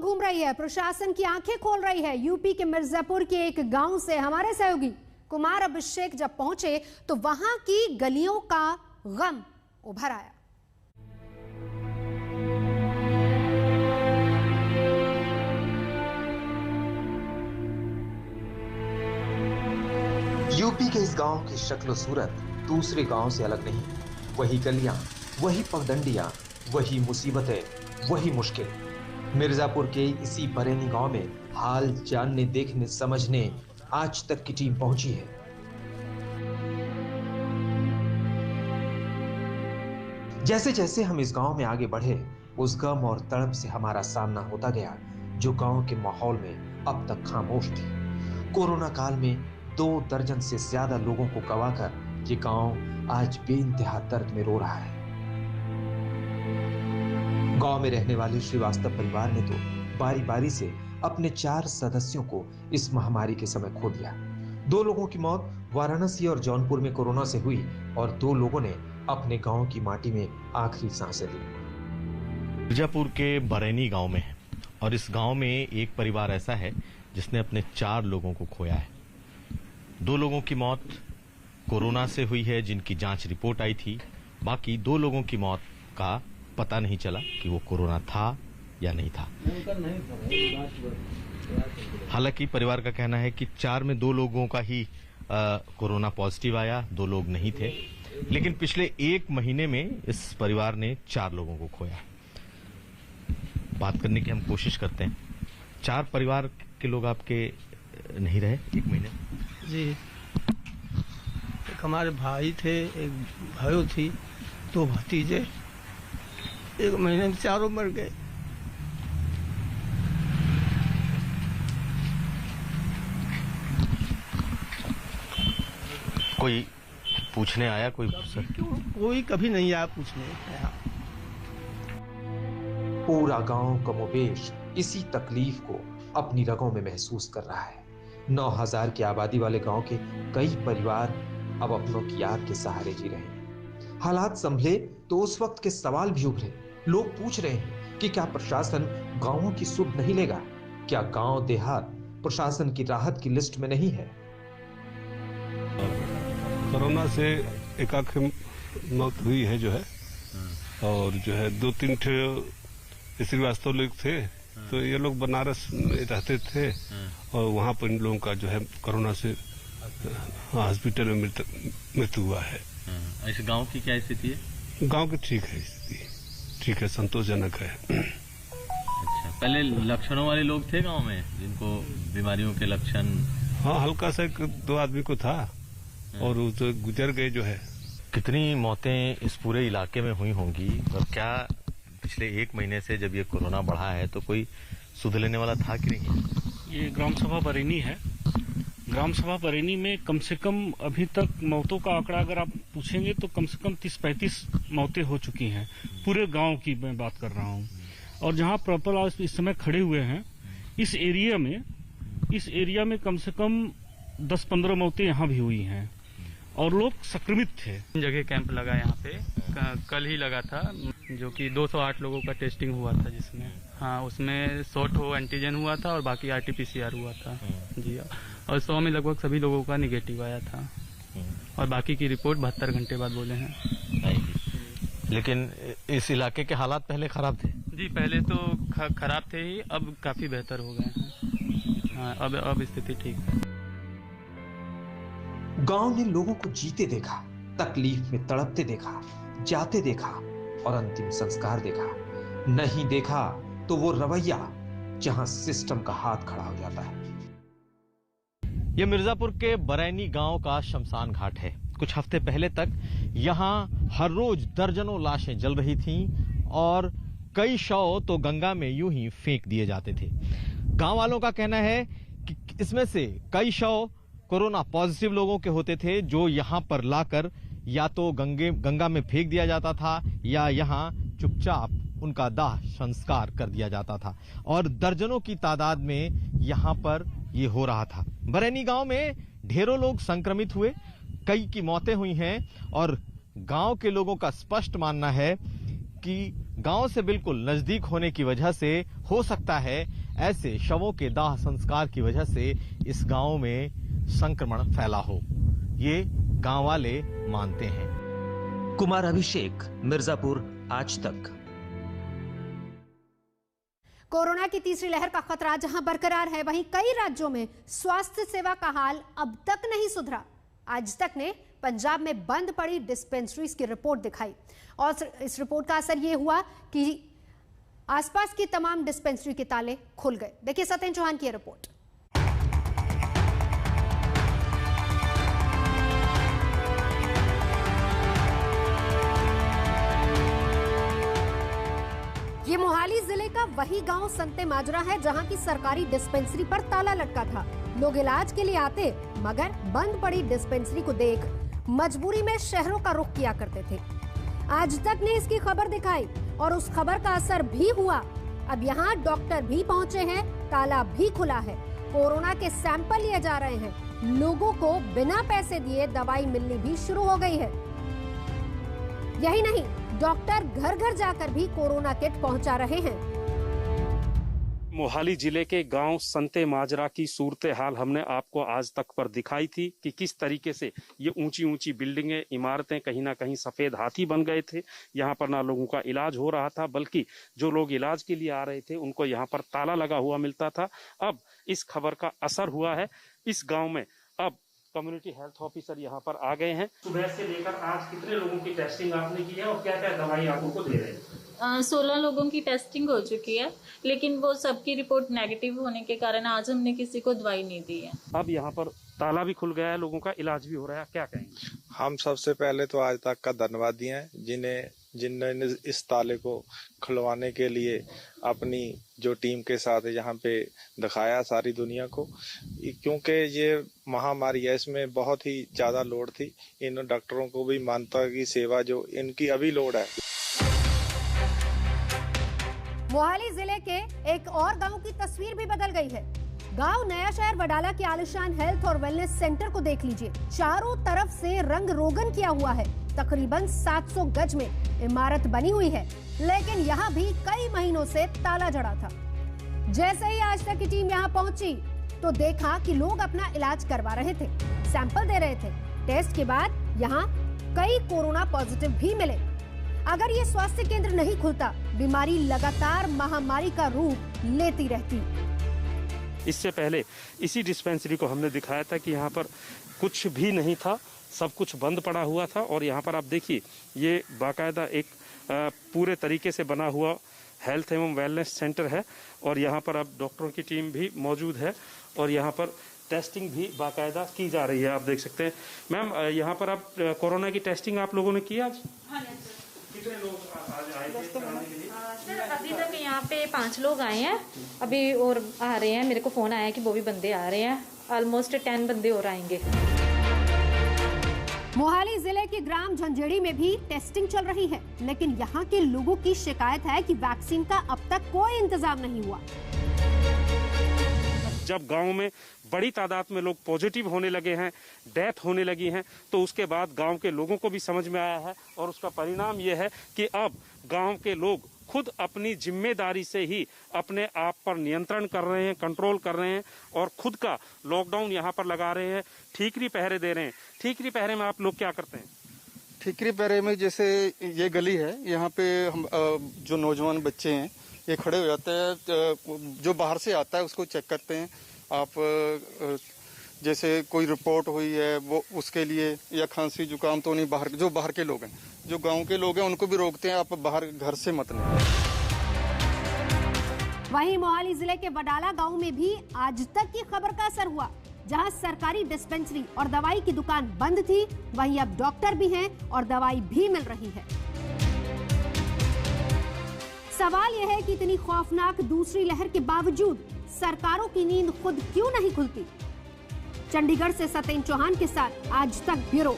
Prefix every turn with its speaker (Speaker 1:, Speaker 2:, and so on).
Speaker 1: घूम रही है, प्रशासन की आंखें खोल रही है। यूपी के मिर्जापुर के एक गांव से हमारे सहयोगी कुमार अभिषेक जब पहुंचे तो वहां की गलियों का गम उभर आया।
Speaker 2: यूपी के इस गांव की शक्ल सूरत दूसरे गांव से अलग नहीं। वही गलियां, वही पगडंडियां, वही मुसीबतें, वही मुश्किल। मिर्जापुर के इसी बरैनी गांव में हाल जानने, देखने, समझने आज तक की टीम पहुंची है। जैसे जैसे हम इस गांव में आगे बढ़े, उस गम और तड़प से हमारा सामना होता गया जो गांव के माहौल में अब तक खामोश थी। कोरोना काल में 2 दर्जन से ज्यादा लोगों को गंवाकर ये गांव आज बेइंतहा दर्द में रो रहा है। गांव में रहने वाले श्रीवास्तव परिवार ने तो बारी बारी से अपने 4 सदस्यों को इस महामारी के समय खो दिया। 2 लोगों की मौत वाराणसी और जौनपुर में कोरोना से हुई और 2 लोगों ने अपने गांव की माटी में आखिरी सांसें ली।
Speaker 3: मिर्जापुर के बरैनी गांव में है और इस गांव में एक परिवार ऐसा है जिसने अपने 4 लोगों को खोया है। 2 लोगों की मौत कोरोना से हुई है जिनकी जांच रिपोर्ट आई थी। बाकी 2 लोगों की मौत का पता नहीं चला कि वो कोरोना था या नहीं था। हालांकि परिवार का कहना है कि 4 में 2 लोगों का ही कोरोना पॉजिटिव आया, 2 लोग नहीं थे। लेकिन पिछले 1 महीने में इस परिवार ने 4 लोगों को खोया। बात करने की हम कोशिश करते हैं। 4 परिवार के लोग आपके नहीं रहे 1 महीने?
Speaker 4: जी, एक हमारे भाई थे, एक भाई थी, 2 भतीजे। 1 महीने में 4 मर गए।
Speaker 3: कोई पूछने आया?
Speaker 4: कोई कभी नहीं आया पूछने आया।
Speaker 2: पूरा गांव कमोबेश इसी तकलीफ को अपनी रगों में महसूस कर रहा है। 9000 की आबादी वाले गांव के कई परिवार अब अपनों की याद के सहारे जी रहे हैं। हालात संभले तो उस वक्त के सवाल भी उभरे। लोग पूछ रहे हैं कि क्या प्रशासन गांवों की सुध नहीं लेगा? क्या गांव देहात प्रशासन की राहत की लिस्ट में नहीं है?
Speaker 5: कोरोना से एक आखिर मौत हुई है जो है, और जो है 2-3 श्रीवास्तव लोग थे, तो ये लोग बनारस में रहते थे और वहाँ पर इन लोगों का जो है कोरोना से हॉस्पिटल में मृत्यु हुआ है।
Speaker 3: इस गांव की क्या स्थिति है?
Speaker 5: गांव की ठीक है स्थिति, ठीक है, संतोषजनक है।
Speaker 3: अच्छा, पहले लक्षणों वाले लोग थे गांव में जिनको बीमारियों के लक्षण?
Speaker 5: हाँ, हल्का सा 2 आदमी को था और वो तो गुजर गए जो है।
Speaker 3: कितनी मौतें इस पूरे इलाके में हुई होंगी और क्या पिछले 1 महीने से जब ये कोरोना बढ़ा है तो कोई सुध लेने वाला था कि नहीं?
Speaker 6: ये ग्राम सभा बरैनी है। ग्राम सभा बरैनी में कम से कम अभी तक मौतों का आंकड़ा अगर आप पूछेंगे तो कम से कम 30-35 मौतें हो चुकी हैं। पूरे गांव की मैं बात कर रहा हूं। और जहां प्रॉपर आज इस समय खड़े हुए हैं, इस एरिया में कम से कम 10-15 मौतें यहाँ भी हुई हैं और लोग संक्रमित थे।
Speaker 7: जगह कैंप लगा यहाँ पे, कल ही लगा था, जो कि 208 लोगों का टेस्टिंग हुआ था, जिसमें हाँ उसमें 100 एंटीजन हुआ था और बाकी RT-PCR हुआ था जी। और 100 में लगभग सभी लोगों का निगेटिव आया था और बाकी की रिपोर्ट 72 घंटे बाद बोले हैं।
Speaker 3: लेकिन इस इलाके के हालात पहले खराब थे?
Speaker 7: जी, पहले तो खराब थे ही, अब काफी बेहतर हो गए हैं। हाँ, अब स्थिति ठीक है।
Speaker 2: गांव ने लोगों को जीते देखा, तकलीफ में तड़पते देखा, जाते देखा और अंतिम संस्कार देखा। नहीं देखा तो वो रवैया जहां सिस्टम का हाथ खड़ा हो जाता है।
Speaker 3: यह मिर्जापुर के बरैनी गांव का शमशान घाट है। कुछ हफ्ते पहले तक यहां हर रोज दर्जनों लाशें जल रही थीं और कई शव तो गंगा में यूं ही फेंक दिए जाते थे। गांव वालों का कहना है कि इसमें से कई शव कोरोना पॉजिटिव लोगों के होते थे जो यहां पर लाकर या तो गंगा में फेंक दिया जाता था या यहां चुपचाप उनका दाह संस्कार कर दिया जाता था और दर्जनों की तादाद में यहां पर ये हो रहा था। बरैनी गांव में ढेरों लोग संक्रमित हुए, कई की मौतें हुई हैं और गांव के लोगों का स्पष्ट मानना है कि गांव से बिल्कुल नजदीक होने की वजह से हो सकता है ऐसे शवों के दाह संस्कार की वजह से इस गांव में संक्रमण फैला हो, ये गांव वाले मानते हैं।
Speaker 2: कुमार अभिषेक, मिर्जापुर, आज तक।
Speaker 1: कोरोना की तीसरी लहर का खतरा जहां बरकरार है, वहीं कई राज्यों में स्वास्थ्य सेवा का हाल अब तक नहीं सुधरा। आज तक ने पंजाब में बंद पड़ी डिस्पेंसरीज की रिपोर्ट दिखाई और इस रिपोर्ट का असर यह हुआ कि आसपास की तमाम डिस्पेंसरी के ताले खुल गए। देखिए सत्येन चौहान की रिपोर्ट। ये मोहाली जिले का वही गांव संते माजरा है जहां की सरकारी डिस्पेंसरी पर ताला लटका था। लोग इलाज के लिए आते मगर बंद पड़ी डिस्पेंसरी को देख मजबूरी में शहरों का रुख किया करते थे। आज तक ने इसकी खबर दिखाई और उस खबर का असर भी हुआ। अब यहाँ डॉक्टर भी पहुँचे हैं, ताला भी खुला है, कोरोना के सैंपल लिए जा रहे हैं, लोगों को बिना पैसे दिए दवाई मिलनी भी शुरू हो गई है। यही नहीं, डॉक्टर घर घर जाकर भी कोरोना किट पहुंचा रहे हैं।
Speaker 8: मोहाली जिले के गांव संते माजरा की सूरत हाल हमने आपको आज तक पर दिखाई थी कि किस तरीके से ये ऊंची ऊंची बिल्डिंगें, इमारतें कहीं ना कहीं सफेद हाथी बन गए थे। यहाँ पर ना लोगों का इलाज हो रहा था, बल्कि जो लोग इलाज के लिए आ रहे थे उनको यहाँ पर ताला लगा हुआ मिलता था। अब इस खबर का असर हुआ है इस गाँव में। अब कम्युनिटी हेल्थ ऑफिसर यहाँ पर आ गए हैं। सुबह से लेकर आज कितने लोगों की टेस्टिंग आपने की है और क्या क्या दवाई आप उनको दे रहे हैं?
Speaker 9: 16 लोगों की टेस्टिंग हो चुकी है, लेकिन वो सबकी रिपोर्ट नेगेटिव होने के कारण आज हमने किसी को दवाई नहीं दी है।
Speaker 8: अब यहाँ पर ताला भी खुल गया है, लोगों का इलाज भी हो रहा है, क्या कहेंगे?
Speaker 10: हम सबसे पहले तो आज तक का धन्यवाद दिए हैं जिन्होंने इस ताले को खुलवाने के लिए अपनी जो टीम के साथ यहाँ पे दिखाया सारी दुनिया को, क्योंकि ये महामारी है, इसमें बहुत ही ज्यादा लोड थी। इन डॉक्टरों को भी मानवता की सेवा जो इनकी अभी लोड है।
Speaker 1: मोहाली जिले के एक और गांव की तस्वीर भी बदल गई है। गांव नया शहर वडाला के आलिशान हेल्थ और वेलनेस सेंटर को देख लीजिए। चारों तरफ से रंग रोगन किया हुआ है। तकरीबन 700 गज में इमारत बनी हुई है, लेकिन यहाँ भी कई महीनों से ताला जड़ा था। जैसे ही आज तक की टीम यहाँ पहुंची तो देखा कि लोग अपना इलाज करवा रहे थे, सैंपल दे रहे थे। टेस्ट के बाद यहाँ कई कोरोना पॉजिटिव भी मिले। अगर ये स्वास्थ्य केंद्र नहीं खुलता, बीमारी लगातार महामारी का रूप लेती रहती।
Speaker 8: इससे पहले इसी डिस्पेंसरी को हमने दिखाया था कि यहाँ पर कुछ भी नहीं था, सब कुछ बंद पड़ा हुआ था। और यहाँ पर आप देखिए, ये बाकायदा एक पूरे तरीके से बना हुआ हेल्थ एवं वेलनेस सेंटर है और यहाँ पर अब डॉक्टरों की टीम भी मौजूद है और यहाँ पर टेस्टिंग भी बाकायदा की जा रही है। आप देख सकते हैं। मैम, यहाँ पर आप कोरोना की टेस्टिंग आप लोगों ने की आज? कितने लोग आज आए थे कराने के लिए?
Speaker 9: सर, अभी तक यहाँ पे 5 लोग आए हैं, अभी और आ रहे हैं। मेरे को फोन आया कि वो भी बंदे आ रहे हैं। ऑलमोस्ट 10 बंदे और आएंगे।
Speaker 1: मोहाली जिले के ग्राम झंझेड़ी में भी टेस्टिंग चल रही है, लेकिन यहाँ के लोगों की शिकायत है कि वैक्सीन का अब तक कोई इंतजाम नहीं हुआ।
Speaker 8: जब गांव में बड़ी तादाद में लोग पॉजिटिव होने लगे हैं, डेथ होने लगी हैं, तो उसके बाद गांव के लोगों को भी समझ में आया है और उसका परिणाम यह है कि अब गांव के लोग खुद अपनी जिम्मेदारी से ही अपने आप पर नियंत्रण कर रहे हैं, कंट्रोल कर रहे हैं और खुद का लॉकडाउन यहाँ पर लगा रहे हैं, ठीकरी पहरे दे रहे हैं। ठीकरी पहरे में आप लोग क्या करते हैं?
Speaker 11: ठीकरी पहरे में जैसे ये गली है, यहाँ पे हम जो नौजवान बच्चे हैं ये खड़े हो जाते हैं, जो बाहर से आता है उसको चेक करते हैं। आप जैसे कोई रिपोर्ट हुई है वो उसके लिए, या खांसी जुकाम तो नहीं, बाहर जो बाहर के लोग हैं, जो गांव के लोग हैं उनको भी रोकते हैं, आप बाहर घर से मत निकलें।
Speaker 1: वहीं मोहाली जिले के वडाला गांव में भी आज तक की खबर का असर हुआ। जहां सरकारी डिस्पेंसरी और दवाई की दुकान बंद थी, वहीं अब डॉक्टर भी हैं और दवाई भी मिल रही है। सवाल यह है कि इतनी खौफनाक दूसरी लहर के बावजूद सरकारों की नींद खुद क्यों नहीं खुलती? चंडीगढ़ से सत्येन चौहान के साथ आज तक ब्यूरो।